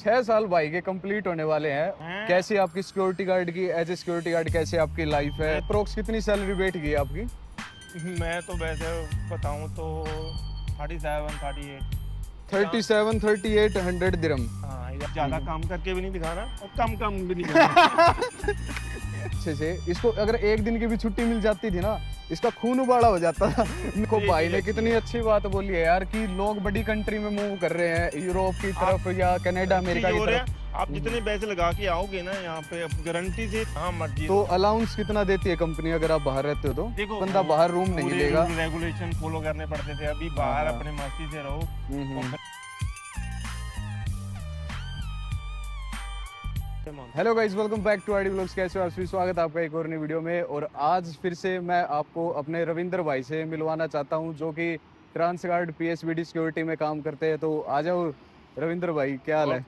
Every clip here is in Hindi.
6 साल भाई के कंप्लीट होने वाले हैं। कैसी आपकी सिक्योरिटी गार्ड की, एज ए सिक्योरिटी गार्ड कैसे आपकी लाइफ है? अप्रोक्स कितनी सैलरी बैठ गई आपकी? मैं तो वैसे बताऊं तो 37 38। 37-38 दिरहम। हाँ, ज्यादा काम करके भी नहीं दिखाना और कम काम भी नहीं करना। अच्छे से इसको अगर एक दिन की भी छुट्टी मिल जाती थी ना, इसका खून उबाला हो जाता था। इनको भाई ने कितनी अच्छी बात बोली है यार कि लोग बड़ी कंट्री में मूव कर रहे हैं, यूरोप की तरफ या कनाडा अमेरिका की तरफ। आप जितने पैसे लगा के आओगे ना यहाँ पे गारंटी से हाँ मर्जी। तो अलाउंस कितना देती है कंपनी अगर आप बाहर रहते हो तो? देखो बंदा बाहर रूम नहीं लेगा, रेगुलेशन फॉलो करने पड़ते थे। अभी बाहर अपने मस्ती से रहो। Hello guys, welcome back to ID vlogs. कैसे हो आप? स्वागत है आपका एक और नई वीडियो में। और आज फिर से मैं आपको अपने रविंद्र भाई से मिलवाना चाहता हूं, जो कि ट्रांसगार्ड पीएसबीडी सिक्योरिटी में काम करते हैं। तो आ जाओ रविंद्र भाई, क्या हाल है?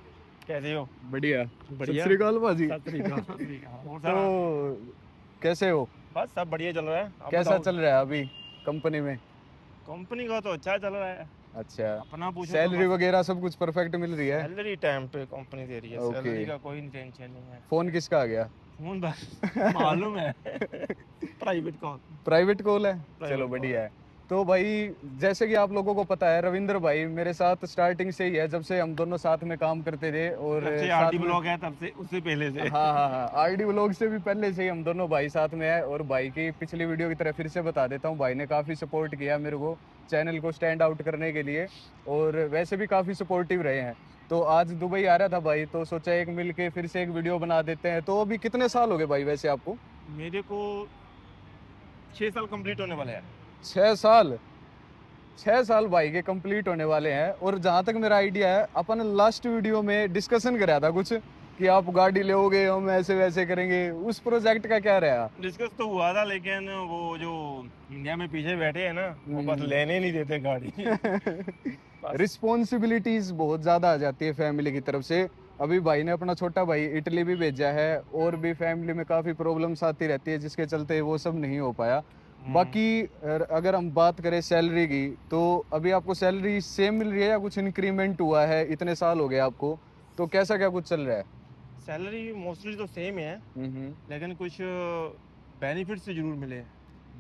कैसे हो? बढ़िया बढ़िया। सत श्री अकाल भाजी। तो कैसे हो? बस सब बढ़िया चल रहा है। कैसा चल रहा है अभी कंपनी में? कंपनी का तो अच्छा चल रहा है। अच्छा, अपना पूछो। सैलरी वगैरह सब कुछ परफेक्ट मिल रही है? सैलरी टाइम पे कंपनी दे रही है। Okay. सैलरी का कोई टेंशन नहीं है। फोन किसका आ गया? फोन बस मालूम है। Private call. प्राइवेट कॉल है, Private चलो call बढ़िया है। तो भाई जैसे कि आप लोगों को पता है, रविंद्र भाई मेरे साथ स्टार्टिंग से ही है, जब से हम दोनों साथ में काम करते थे। और आरडी ब्लॉग है तब से, उससे पहले से। हाँ, आईडी व्लॉग से भी पहले से ही हम दोनों भाई साथ में है। और भाई की पिछली वीडियो की तरह फिर से बता देता हूँ, भाई ने काफ़ी सपोर्ट किया मेरे को चैनल को स्टैंड आउट करने के लिए, और वैसे भी काफ़ी सपोर्टिव रहे हैं। तो आज दुबई आ रहा था भाई, तो सोचा एक मिल के फिर से एक वीडियो बना देते हैं। तो अभी कितने साल हो गए भाई वैसे आपको? मेरे को 6 साल कंप्लीट होने वाले हैं। 6 साल? 6 साल भाई के कंप्लीट होने वाले हैं। और जहाँ तक मेरा आइडिया है, अपन लास्ट वीडियो में डिस्कशन कराया था कुछ कि आप गाड़ी लोगे, हम ऐसे वैसे करेंगे। उस प्रोजेक्ट का क्या रहा? डिस्कस तो हुआ था, लेकिन वो जो इंडिया में पीछे बैठे हैं ना, वो बस लेने नहीं देते गाड़ी। रिस्पॉन्सिबिलिटीज बहुत ज्यादा आ जाती है फैमिली की तरफ से। अभी भाई ने अपना छोटा भाई इटली भी भेजा है, और भी फैमिली में काफी प्रॉब्लम्स आती रहती है, जिसके चलते वो सब नहीं हो पाया। बाकी अगर हम बात करें सैलरी की, तो अभी आपको सैलरी सेम मिल रही है या कुछ इंक्रीमेंट हुआ है? इतने साल हो गए आपको, तो कैसा क्या कुछ चल रहा है? सैलरी मोस्टली तो सेम है, लेकिन कुछ बेनिफिट्स जरूर मिले।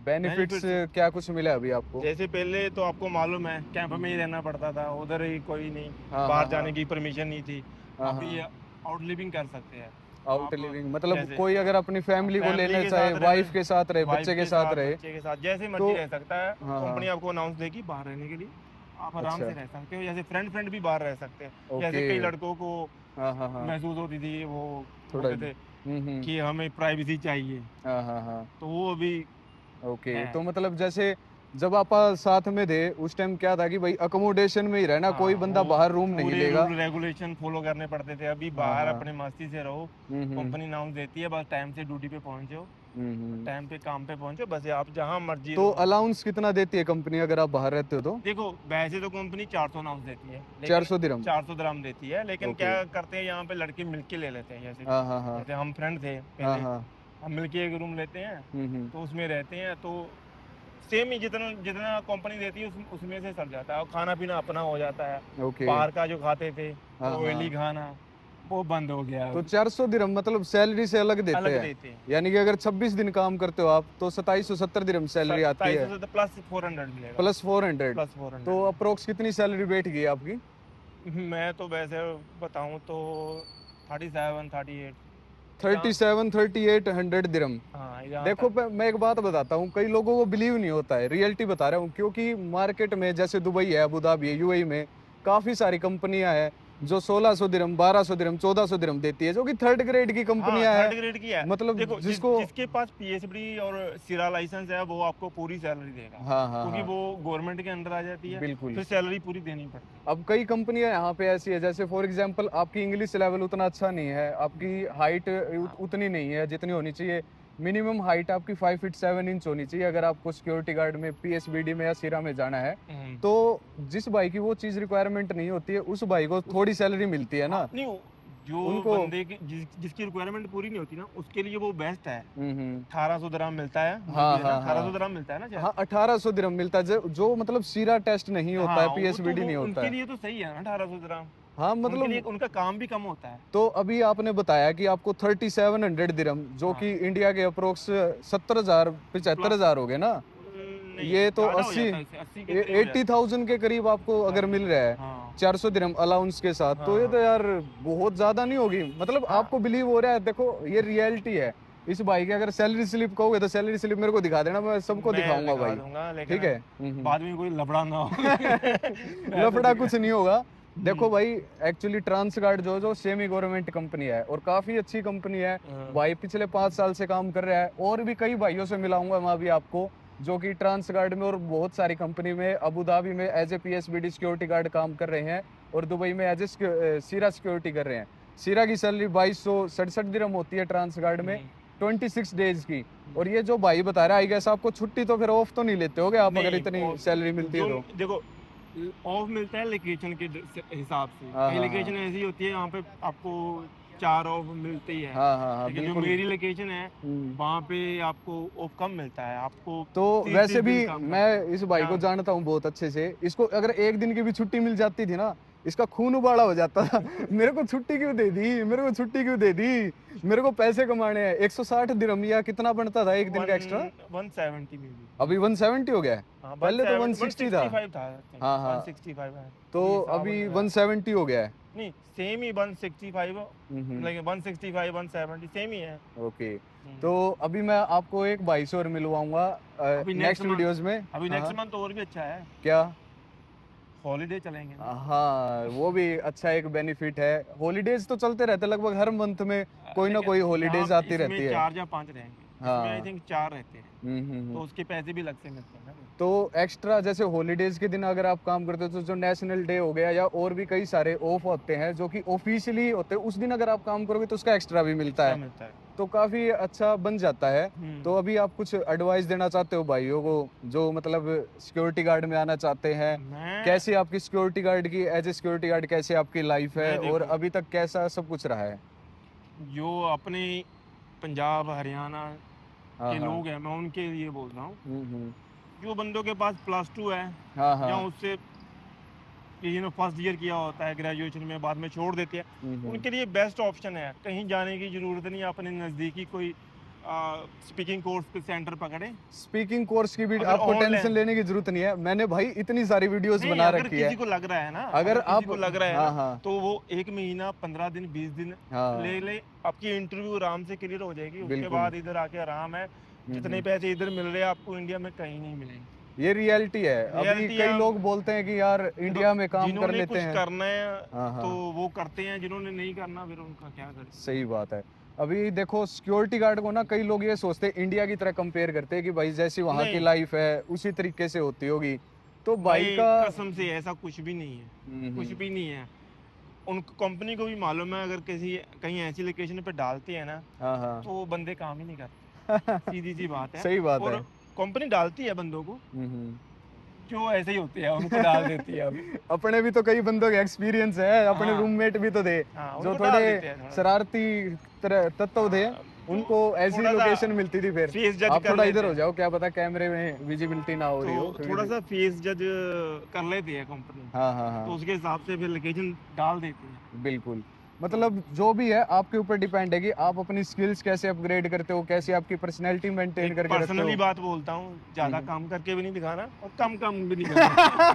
बेनिफिट्स क्या कुछ मिला अभी आपको? जैसे पहले तो आपको मालूम है कैंप में ही रहना पड़ता था, उधर ही कोई नहीं, बाहर जाने की परमिशन नहीं थी। अभी आउट लिविंग कर सकते हैं। आउट लिविंग मतलब कोई अगर अपनी फैमिली को लेना चाहे, वाइफ के साथ रहे, बच्चे के साथ जैसे मर्जी रह सकता है। कंपनी आपको अनाउंस देगी बाहर रहने के लिए, आप आराम से रह सकते हो। जैसे फ्रेंड भी बाहर रह सकते हैं। जैसे कई लड़कों को महसूस होती थी, वो थोड़े थे कि हमें प्राइवेसी चाहिए। तो वो अभी तो मतलब जैसे जब आप साथ में थे उस टाइम क्या था कि भाई अकोमोडेशन में ही रहना, कोई बंदा बाहर रूम नहीं लेगा, रेगुलेशन फॉलो करने पड़ते थे। अभी बाहर अपने मस्ती से रहो। कंपनी अनाउंस देती है, बस टाइम से ड्यूटी पे पहुंचो, टाइम पे काम पे पहुंचो, बस आप जहां मर्जी। तो अलाउंस कितना देती है कंपनी अगर आप बाहर रहते हो तो? देखो वैसे तो कंपनी 400 अनाउंस देती है, 400 दिरहम 400 दिरहम देती है। लेकिन क्या करते हैं यहाँ पे लड़के मिलके ले लेते हैं। जैसे हम फ्रेंड थे पहले, हम मिलके एक रूम लेते हैं, तो उसमें रहते हैं। तो सेम ही जितना कंपनी देती है उसमें से सर जाता है, और खाना पीना अपना हो जाता है। बाहर का जो खाते थे ऑयली खाना, वो बंद हो गया। तो 400 दिरहम मतलब सैलरी से अलग देते हैं। यानी कि अगर 26 दिन काम करते हो आप तो 2770 दिरहम सैलरी आती है, प्लस 400 मिलेगा। प्लस 400। तो अप्रोक्स कितनी सैलरी बैठ गई आपकी? मैं तो वैसे बताऊं तो 37-38 दिरहम। देखो मैं एक बात बताता हूँ, कई लोगों को बिलीव नहीं होता है, रियलिटी बता रहा हूँ। क्योंकि मार्केट में जैसे दुबई है, अबू धाबी है, यूएई में काफी सारी कंपनियां हैं जो 1600 दिरहम, 1200 दिरहम, 1400 दिरहम देती है, जो कि थर्ड ग्रेड की कंपनियां हैं। थर्ड ग्रेड की है। मतलब जिसके पास पीएसबी और सिरा लाइसेंस है, वो आपको पूरी सैलरी देगा। क्योंकि वो गवर्नमेंट के अंडर आ जाती है। बिल्कुल, फिर सैलरी पूरी देनी पड़ती है। अब कई कंपनियां यहाँ पे ऐसी है, जैसे फॉर एग्जांपल आपकी इंग्लिश लेवल उतना अच्छा नहीं है, आपकी हाइट उतनी नहीं है जितनी होनी चाहिए। मिनिमम हाइट आपकी 5 फीट 7 इंच होनी चाहिए अगर आपको सिक्योरिटी गार्ड में, पीएसबीडी में या सिरा में जाना है। तो जिस भाई की वो चीज रिक्वायरमेंट नहीं होती है, उस भाई को थोड़ी सैलरी मिलती है ना। नहीं, जो उनको बंदे की जिसकी रिक्वायरमेंट पूरी नहीं होती ना, उसके लिए वो बेस्ट है। 1800 दिरहम मिलता है। 1800 दिरहम मिलता है ना। हाँ, 1800 दिरहम मिलता है, जो मतलब सीरा टेस्ट नहीं होता है, पीएसबीडी नहीं होता है, उनके लिए तो सही है ना 1800 दिरहम। हाँ उनके मतलब लिए उनका काम भी कम होता है। तो अभी आपने बताया कि आपको 3700 दिरहम जो कि इंडिया के अप्रोक्स 70,000 75,000 हो गए ना, नहीं, ये तो ज़्यादा हो 80 जाता है इससे, 80 के करीब हो जाता 80,000 के करीब आपको अगर मिल रहा है है। हाँ, 400 दिरहम अलाउंस के साथ, तो ये हाँ, तो यार बहुत ज्यादा नहीं होगी। मतलब हाँ। आपको बिलीव हो रहा है, देखो ये रियलिटी है। इस भाई की अगर सैलरी स्लिप कहोगे तो सैलरी स्लिप मेरे को दिखा देना, मैं सबको मैं दिखाऊंगा दिखा भाई। दूंगा, लेकिन ठीक है। बाद में कोई लफड़ा ना हो। मैं तो लफड़ा दिखा। कुछ नहीं होगा। देखो भाई, एक्चुअली ट्रांसगार्ड जो जो सेमी गवर्नमेंट कंपनी है और काफी अच्छी कंपनी है। हाँ, भाई पिछले 5 साल से काम कर रहा है, और भी कई भाइयों से मिलाऊंगा मैं अभी आपको, जो कि ट्रांसगार्ड में और बहुत सारी कंपनी में, अबू धाबी में एज ए पीएसबीडी सिक्योरिटी गार्ड काम कर रहे हैं, और दुबई में एज ए सीरा सिक्योरिटी कर रहे हैं। सीरा की सैलरी 2267 दिरहम होती है ट्रांसगार्ड में, 26 डेज की। और ये जो भाई बता रहा है, आई गेस आपको छुट्टी तो फिर ऑफ तो नहीं लेते होगे आप, अगर नहीं, इतनी और सैलरी मिलती है जो तो? देखो, ऑफ मिलता है लोकेशन के हिसाब से। हाँ कई हाँ लोकेशन हाँ ऐसी होती है वहाँ पे आपको 4 ऑफ मिलती है, हाँ हाँ हाँ लेकिन जो बिल्कुल। मेरी लोकेशन है हम्म। वहाँ पे आपको ऑफ कम मिलता है, आपको तो 30 वैसे 30 भी दिन काम मैं करना इस भाई को यहाँ। जानता हूँ बहुत अच्छे से। इसको अगर एक दिन की भी छुट्टी मिल जाती थी ना, इसका खून उबाला हो जाता था। मेरे को छुट्टी क्यों दे दी, मेरे को छुट्टी क्यों दे दी, मेरे को पैसे कमाने हैं। 160 दिरहम या कितना बनता था एक दिन का एक्स्ट्रा? 170 में भी। अभी 170 हो गया है, हाँ, पहले तो 160 था। 165 था। हाँ हाँ, 165 है, तो हिसाब अभी हो गया। 170 हो गया है। नहीं, सेम ही 165, हम्म। लाइक 165 170 सेम ही है। ओके, तो अभी मैं आपको एक भाई से और मिलवाऊंगा अभी नेक्स्ट वीडियोस में। अभी हाँ नेक्स्ट हाँ। मंथ और भी अच्छा है, क्या? हॉलीडे चलेंगे ना। हाँ, वो भी अच्छा एक बेनिफिट है। हॉलीडेज तो चलते रहते हैं लगभग हर मंथ में, कोई ना लेकिन कोई यहाँ हॉलीडेज आती इसमें रहती है। 4 या 5 रहेंगे, इसमें आई हाँ। थिंक 4 रहते हैं, तो हम्म। उसके पैसे भी अलग से मिलते हैं ना। तो एक्स्ट्रा जैसे हॉलीडेज के दिन अगर आप काम करते हो, तो जो नेशनल डे हो गया या और भी कई सारे ऑफ होते हैं जो कि ऑफिशियली होते हैं, उस दिन अगर आप काम करोगे तो उसका एक्स्ट्रा भी मिलता क्या है, मिलता है। तो काफी अच्छा बन जाता है। तो अभी आप कुछ एडवाइस देना चाहते हो भाइयों को जो मतलब सिक्योरिटी गार्ड में आना चाहते हैं? मैं कैसी आपकी सिक्योरिटी गार्ड की, एज ए सिक्योरिटी गार्ड कैसी आपकी लाइफ है, मैं और देखो, अभी तक कैसा सब कुछ रहा है? जो अपने पंजाब हरियाणा हाँ के हाँ। लोग हैं, मैं उनके लिए बोल रहा हूँ। हम्म। जो बंदों के पास +2 है, हाँ या हाँ। उससे किसी ने फर्स्ट ईयर किया होता है ग्रेजुएशन में, बाद में छोड़ देते हैं, उनके लिए बेस्ट ऑप्शन है। कहीं जाने की ज़रूरत नहीं, अपने नज़दीकी कोई स्पीकिंग कोर्स के सेंटर पकड़े। स्पीकिंग कोर्स की भी अगर आपको online- टेंशन लेने की जरूरत नहीं है। मैंने भाई इतनी सारी वीडियोस नहीं, बना अगर रखी है। किसी को लग रहा है ना, अगर किसी आप को लग रहा है हाँ ना, हाँ तो वो 1 महीना 15 दिन 20 दिन हाँ ले, आपकी इंटरव्यू आराम से क्लियर हो जाएगी। उसके बिल्कुल। बाद इधर आके आराम है। जितने पैसे इधर मिल रहे हैं आपको इंडिया में कहीं नहीं मिलेंगे। ये रियलिटी है। अभी Reality कई है। लोग बोलते हैं कि यार इंडिया में काम कर जिन्होंने लेते कुछ हैं। करना है हाँ हाँ, तो वो करते हैं, जिन्होंने नहीं करना फिर उनका क्या करें। सही बात है। अभी देखो सिक्योरिटी गार्ड को ना कई लोग ये सोचते हैं इंडिया की तरह कंपेयर करते हैं कि भाई जैसी वहाँ की नहीं। लाइफ है उसी तरीके से होती होगी। तो भाई भाई का कसम से ऐसा कुछ भी नहीं है, कुछ हम्म। भी नहीं है। उन कंपनी को भी मालूम है, अगर किसी कहीं ऐसी लोकेशन पे डालते हैं ना, हाँ हाँ। तो वो बंदे काम ही नहीं करते। सीधी सी बात है। सही बात और है। कंपनी डालती है बंदों को, हम्म। जो ऐसे ही होते हैं उनको डाल देती है अभी। अपने भी तो कई बंदों के एक्सपीरियंस है, अपने हाँ। रूममेट भी तो थे हाँ, जो उनको डाल देते हैं थोड़े थोड़ा। शरारती तरह तत्व थे, हाँ, उनको ऐसी थोड़ा सा लोकेशन मिलती थी। फिर फेस जज आप कर थोड़ा लेते इधर हो हैं। जाओ, क्या पता कैमरे में विजिबिलिटी ना हो रही हो। तो थोड़ा सा फेस जज कर लेती है कंपनी, हाँ हाँ तो हाँ उसके हिसाब से फिर लोकेशन डाल देती है। बिल्कुल। मतलब जो भी है आपके ऊपर डिपेंड है कि आप अपनी स्किल्स कैसे अपग्रेड करते हो, कैसे आपकी पर्सनैलिटी मेंटेन करके रखते पर्सनली हो। बात बोलता हूँ, ज्यादा काम करके भी नहीं दिखाना और कम भी नहीं करना।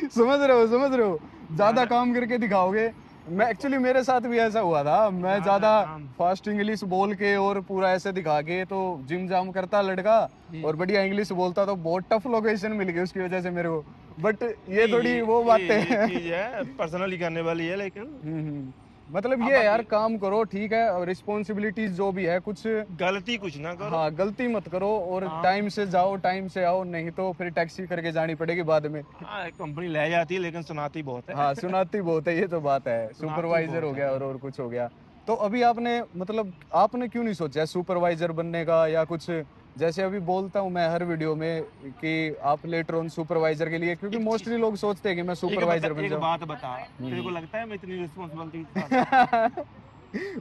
समझ रहे हो, ज्यादा काम करके दिखाओगे। मैं एक्चुअली मेरे साथ भी ऐसा हुआ था। मैं ज्यादा काम। फास्ट इंग्लिश बोल के और पूरा ऐसे दिखा के तो जिम जाम करता लड़का, और बढ़िया इंग्लिश बोलता, तो बहुत टफ लोकेशन मिल गई उसकी वजह से मेरे को। बट ये थोड़ी वो बातें ये हैं। चीज है पर्सनली करने वाली है, लेकिन मतलब ये यार काम करो ठीक है, और रिस्पॉन्सिबिलिटीज जो भी है कुछ, गलती कुछ ना करो। हाँ गलती मत करो, और हाँ। टाइम से जाओ टाइम से आओ, नहीं तो फिर टैक्सी करके जानी पड़ेगी बाद में। हाँ, कंपनी ले जाती है लेकिन सुनाती बहुत है। हाँ सुनाती बहुत है, ये तो बात है। सुपरवाइजर बहुत हो है। गया और कुछ हो गया। तो अभी आपने मतलब आपने क्यों नहीं सोचा सुपरवाइजर बनने का, या कुछ जैसे अभी बोलता हूँ मैं हर वीडियो में कि आप लेटर ऑन सुपरवाइजर के लिए, क्योंकि मोस्टली लोग सोचते हैं कि मैं सुपरवाइजर बन एक जाऊँ। बात बता, तेरे को लगता है मैं इतनी रिस्पॉन्सिबिलिटी?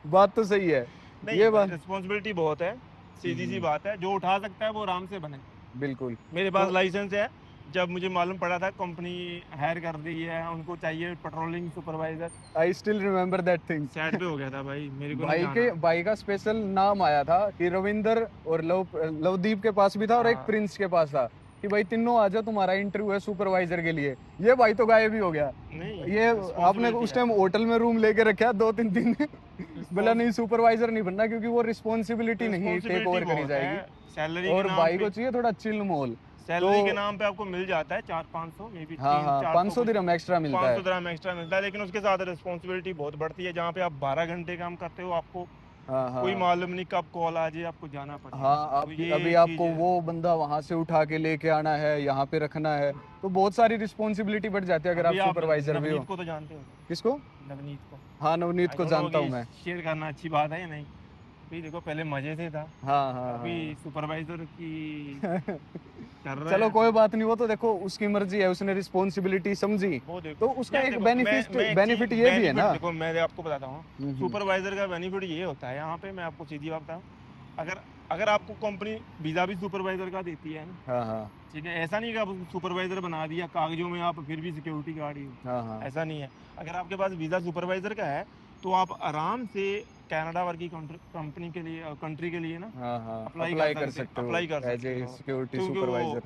बात तो सही है। नहीं, ये बात रिस्पॉन्सिबिलिटी बहुत है, सीधी सी बात है। जो उठा सकता है वो आराम से बने। बिल्कुल। मेरे पास लाइसेंस है, जब मुझे मालूम पड़ा था कंपनी हायर कर रही है, उनको चाहिए patrolling supervisor, I still remember that thing. Sad पे हो गया था भाई, मेरे को नहीं जाना। भाई का स्पेशल नाम आया था कि रविंदर और लवदीप के पास भी था और एक हाँ। प्रिंस के पास था कि भाई तीनों आ जाओ, तुम्हारा इंटरव्यू है सुपरवाइजर के लिए। ये भाई तो गायब ही हो गया। नहीं, ये आपने उस टाइम होटल में रूम लेके रखा 2-3 दिन बोला नहीं सुपरवाइजर नहीं बनना, क्योंकि वो रिस्पॉन्सिबिलिटी नहीं टेक ओवर करी जाएगी। सैलरी और भाई को चाहिए थोड़ा चिल मोल। सैलरी के नाम पे आपको मिल जाता है 400-500 मे बी, हाँ 500 दिरहम एक्स्ट्रा मिलता है, 500 दिरहम एक्स्ट्रा मिलता है, लेकिन उसके साथ रिस्पॉन्सिबिलिटी बहुत बढ़ती है। जहाँ पे आप 12 घंटे काम करते हो, आपको कोई मालूम नहीं कब कॉल आ जाए, आपको जाना पड़ेगा। हाँ अभी आपको वो बंदा वहां से उठा के लेके आना है, यहाँ पे रखना है, तो बहुत सारी रिस्पॉन्सिबिलिटी बढ़ जाती है अगर आप सुपरवाइजर भी हो। नवनीत को तो जानते हो? किसको? नवनीत को। हाँ नवनीत को जानता हूँ मैं। शेयर करना अच्छी बात है या नहीं? अभी देखो पहले मजे से था, हाँ अभी सुपरवाइजर की कर रहे चलो हैं। कोई बात नहीं, वो तो देखो उसकी मर्जी है, उसने रिस्पॉन्सिबिलिटी समझी, तो उसका एक बेनिफिट ये भी है ना। देखो मैं आपको बताता हूँ, सुपरवाइजर का बेनिफिट ये होता है, यहाँ पे मैं आपको सीधी बात बताऊँ, अगर आपको कंपनी वीजा भी सुपरवाइजर का देती है ना, ठीक है, ऐसा नहीं कि आप सुपरवाइजर बना दिया कागजों में, आप फिर भी सिक्योरिटी गार्ड ही हो, ऐसा नहीं है। अगर आपके पास वीजा सुपरवाइजर का है तो आप आराम से कनाडा वर्गी कंपनी के लिए, कंट्री के लिए ना अप्लाई कर सकते हो एज ए सिक्योरिटी सुपरवाइजर।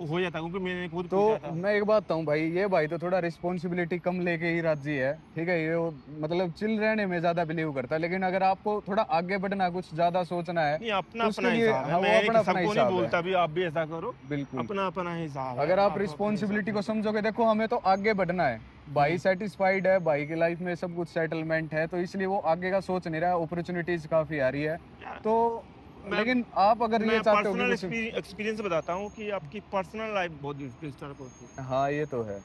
हो जाता है, क्योंकि मैंने खुद तो पूछा था। मैं एक बात बताऊं भाई, ये भाई तो थोड़ा रिस्पॉन्सिबिलिटी कम लेके ही राजी है, ठीक है, ये मतलब चिल रहने में ज्यादा बिलीव करता है, लेकिन अगर आपको थोड़ा आगे बढ़ना, कुछ ज्यादा सोचना है, नहीं, अपना अपना हिसाब है, मैं सबको नहीं बोलता भी आप भी ऐसा करो, बिल्कुल अपना अपना हिसाब है। अगर आप रिस्पॉन्सिबिलिटी को समझोगे, देखो हमें तो आगे बढ़ना है, भाई सेटिस्फाइड है, भाई की लाइफ में सब कुछ सेटलमेंट है, तो इसलिए वो आगे का सोच नहीं रहा है, अपॉर्चुनिटीज काफी आ रही है, तो लेकिन आप अगर ये चाहते हो कि पर्सनल एक्सपीरियंस बताता हूँ कि आपकी पर्सनल लाइफ बहुत डिस्टर्ब होती है। हाँ ये तो है,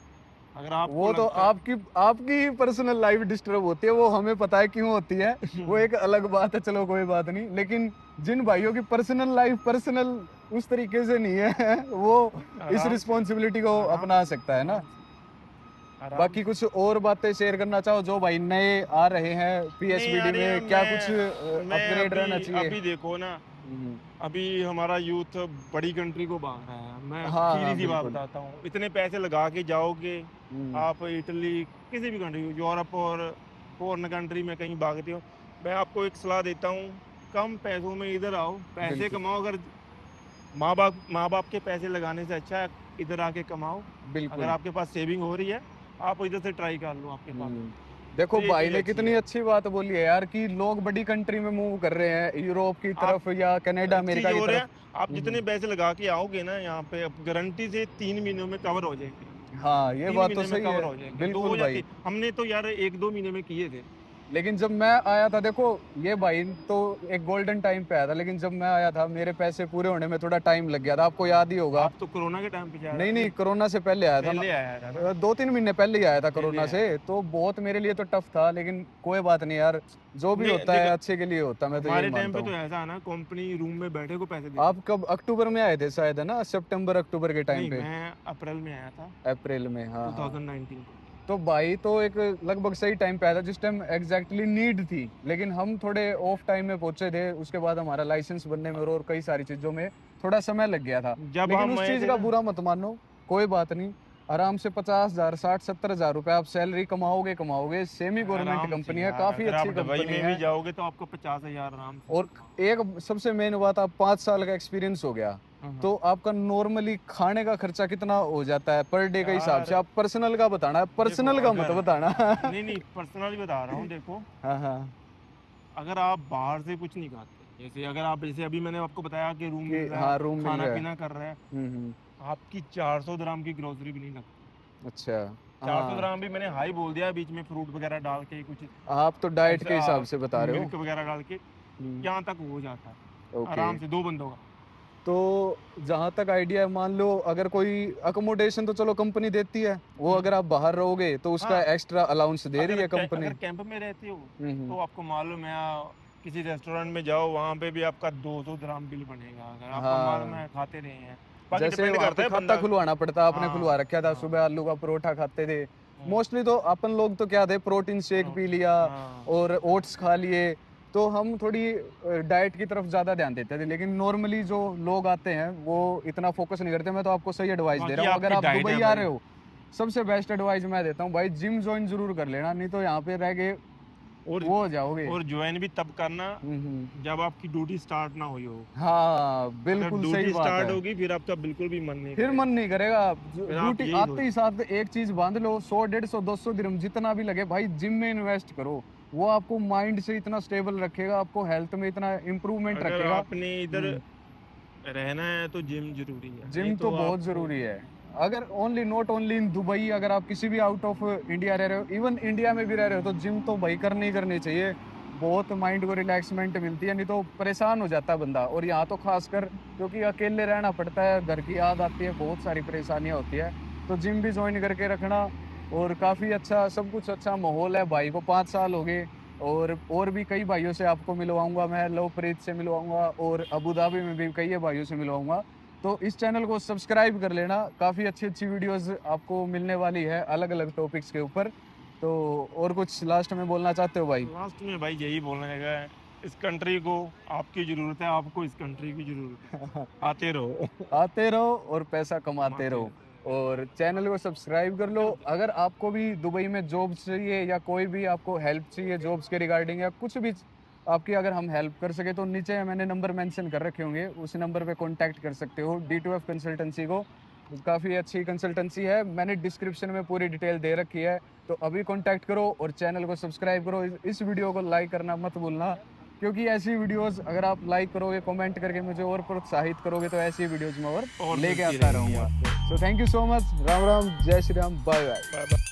अगर आप वो तो आपकी पर्सनल लाइफ डिस्टर्ब होती है, वो हमें पता है क्यों होती है, वो एक अलग बात है, चलो कोई बात नहीं, लेकिन जिन भाइयों की पर्सनल लाइफ पर्सनल उस तरीके से नहीं है वो इस रिस्पॉन्सिबिलिटी को अपना सकता है ना। बाकी कुछ और बातें शेयर करना चाहो जो भाई नए आ रहे हैं पीएसबीडी में, क्या कुछ अपग्रेड रहना चाहिए? अभी देखो ना, अभी हमारा यूथ बड़ी कंट्री को भाग रहा है, मैं सीधी सी बात बताता हूँ, इतने पैसे लगा के जाओगे आप इटली, किसी भी कंट्री, यूरोप और फॉरेन कंट्री में कहीं भागते हो, मैं आपको एक सलाह देता हूँ, कम पैसों में इधर आओ, पैसे कमाओ, अगर माँ बाप के पैसे लगाने से अच्छा है इधर आके कमाओ। अगर आपके पास सेविंग हो रही है, आप इधर से ट्राई कर लो, आपके पास। देखो भाई ने कितनी अच्छी बात बोली है यार, कि लोग बड़ी कंट्री में मूव कर रहे हैं, यूरोप की तरफ या कनाडा अमेरिका की तरफ। आप जितने पैसे लगा के आओगे ना यहाँ पे, गारंटी से 3 महीनों में कवर हो जाएंगे। हाँ ये बात तो सही है, बिल्कुल भाई। हमने तो यार 1-2 महीने में किए थे, लेकिन जब मैं आया था, देखो ये भाई तो एक गोल्डन टाइम पे आया था, लेकिन जब मैं आया था मेरे पैसे पूरे होने में थोड़ा टाइम लग गया था, आपको याद ही होगा। आप तो कोरोना के टाइम पे? नहीं कोरोना से पहले आया था, 2-3 महीने पहले ही आया था कोरोना से, तो बहुत मेरे लिए तो टफ था, लेकिन कोई बात नहीं यार, जो भी होता है अच्छे के लिए होता है, मैं तो यही मानता हूं। हमारे टाइम पे तो ऐसा है ना, कंपनी रूम में बैठे को पैसे दे। आप कब अक्टूबर में आए थे शायद, है ना, सितंबर अक्टूबर के टाइम पे? मैं अप्रैल में आया था, अप्रैल में, हाँ 2019। तो भाई तो एक लगभग सही टाइम पे आया था, जिस टाइम एग्जैक्टली नीड थी, लेकिन हम थोड़े ऑफ टाइम में पहुंचे थे, उसके बाद हमारा लाइसेंस बनने में और कई सारी चीजों में थोड़ा समय लग गया था। लेकिन उस चीज का बुरा मत मानो, कोई बात नहीं, आराम से 50,000 60-70 हजार रुपए आप सैलरी कमाओगे, सेमी गवर्नमेंट कंपनी है, काफी अच्छी कंपनी है। भी जाओगे तो आपको 50,000 आराम से। और एक सबसे मेन बात, आप 5 साल का एक्सपीरियंस हो गया, तो आपका नॉर्मली खाने का खर्चा कितना हो जाता है पर डे के हिसाब से? आप पर्सनल का बताना है, पर्सनल का मत बताना। नहीं पर्सनल बता रहा हूँ, देखो हाँ अगर आप बाहर से कुछ नहीं खाते, जैसे अगर आप, जैसे अभी मैंने आपको बताया कि रूम खाना पीना कर रहे हैं, आपकी 400 दिरहम की ग्रोसरी भी नहीं लगती। अच्छा, 400 दिरहम भी मैंने हाई बोल दिया, बीच में फ्रूट वगैरह डाल के, कुछ आप तो डाइट के हिसाब से बता रहे हो, मिल्क वगैरह डाल के यहाँ तक हो जाता है आराम से 2 बंदों का। तो जहाँ तक आइडिया, मान लो अगर कोई अकोमोडेशन तो चलो कंपनी देती है, वो अगर आप बाहर रहोगे तो उसका एक्स्ट्रा अलाउंस दे रही है कंपनी। अगर कैंप में रहते हो तो आपको मालूम है, किसी रेस्टोरेंट में जाओ, वहाँ पे भी आपका 200 दिरहम बिल बनेगा, अगर आपको मालूम है, खाते रहे हैं। जैसे खाता खुलवाना पड़ता, आपने खुलवा रखा था, सुबह आलू का परोठा खाते थे मोस्टली, तो अपन लोग तो क्या थे, प्रोटीन शेक पी लिया और ओट्स खा लिए, तो हम थोड़ी डाइट की तरफ ज़्यादा ध्यान देते थे, लेकिन नॉर्मली जो लोग आते हैं वो इतना फोकस नहीं करते। मैं तो आपको सही एडवाइस दे रहा हूँ, अगर आप दुबई आ रहे हो सबसे बेस्ट एडवाइस मैं देता हूँ भाई, जिम ज्वाइन जरूर कर लेना, नहीं तो यहाँ पे रह के और वो हो जाओगे। और ज्वाइन भी तब करना जब आपकी ड्यूटी स्टार्ट ना हुई हो। हाँ बिल्कुल सही बात स्टार्ट है। होगी फिर आपका बिल्कुल भी मन नहीं फिर मन नहीं करेगा। ड्यूटी यही आते ही साथ एक चीज बांध लो, 100 150 200 दिरहम जितना भी लगे भाई जिम में इन्वेस्ट करो। वो आपको माइंड से इतना स्टेबल रखेगा, आपको हेल्थ में इतना इम्प्रूवमेंट अगर रखेगा। आपने इधर रहना है तो जिम जरूरी है। जिम तो बहुत जरूरी है। अगर नॉट ओनली इन दुबई, अगर आप किसी भी आउट ऑफ इंडिया रह रहे हो, इवन इंडिया में भी रह रहे हो, तो जिम तो भाई करनी चाहिए। बहुत माइंड को रिलैक्समेंट मिलती है, नहीं तो परेशान हो जाता है बंदा। और यहाँ तो खासकर क्योंकि अकेले रहना पड़ता है, घर की याद आती है, बहुत सारी परेशानियाँ होती है, तो जिम भी ज्वाइन करके रखना। और काफ़ी अच्छा सब कुछ, अच्छा माहौल है। भाई को 5 साल हो गए, और भी कई भाइयों से आपको मिलवाऊंगा मैं, लवप्रीत से मिलवाऊंगा, और अबू धाबी में भी कई भाइयों से मिलवाऊंगा। तो इस चैनल को सब्सक्राइब कर लेना, काफ़ी अच्छी वीडियोस आपको मिलने वाली है अलग अलग टॉपिक्स के ऊपर। तो और कुछ लास्ट में बोलना चाहते हो भाई? लास्ट में भाई यही बोलने लगा है, इस कंट्री को आपकी जरूरत है, आपको इस कंट्री की जरूरत है। आते रहो और पैसा कमाते रहो, और चैनल को सब्सक्राइब कर लो। अगर आपको भी दुबई में जॉब चाहिए या कोई भी आपको हेल्प चाहिए जॉब्स के रिगार्डिंग, या कुछ भी आपकी अगर हम हेल्प कर सके, तो नीचे मैंने नंबर मेंशन कर रखे होंगे, उस नंबर पे कांटेक्ट कर सकते हो D2F कंसल्टेंसी को। काफ़ी अच्छी कंसल्टेंसी है, मैंने डिस्क्रिप्शन में पूरी डिटेल दे रखी है, तो अभी कांटेक्ट करो और चैनल को सब्सक्राइब करो। इस वीडियो को लाइक करना मत भूलना, क्योंकि ऐसी वीडियोस अगर आप लाइक करोगे, कमेंट करके मुझे और प्रोत्साहित करोगे, तो ऐसी वीडियोस में और लेके आता रहूँगा। So thank you so much. Ram Ram, जय श्री राम, बाय बाय।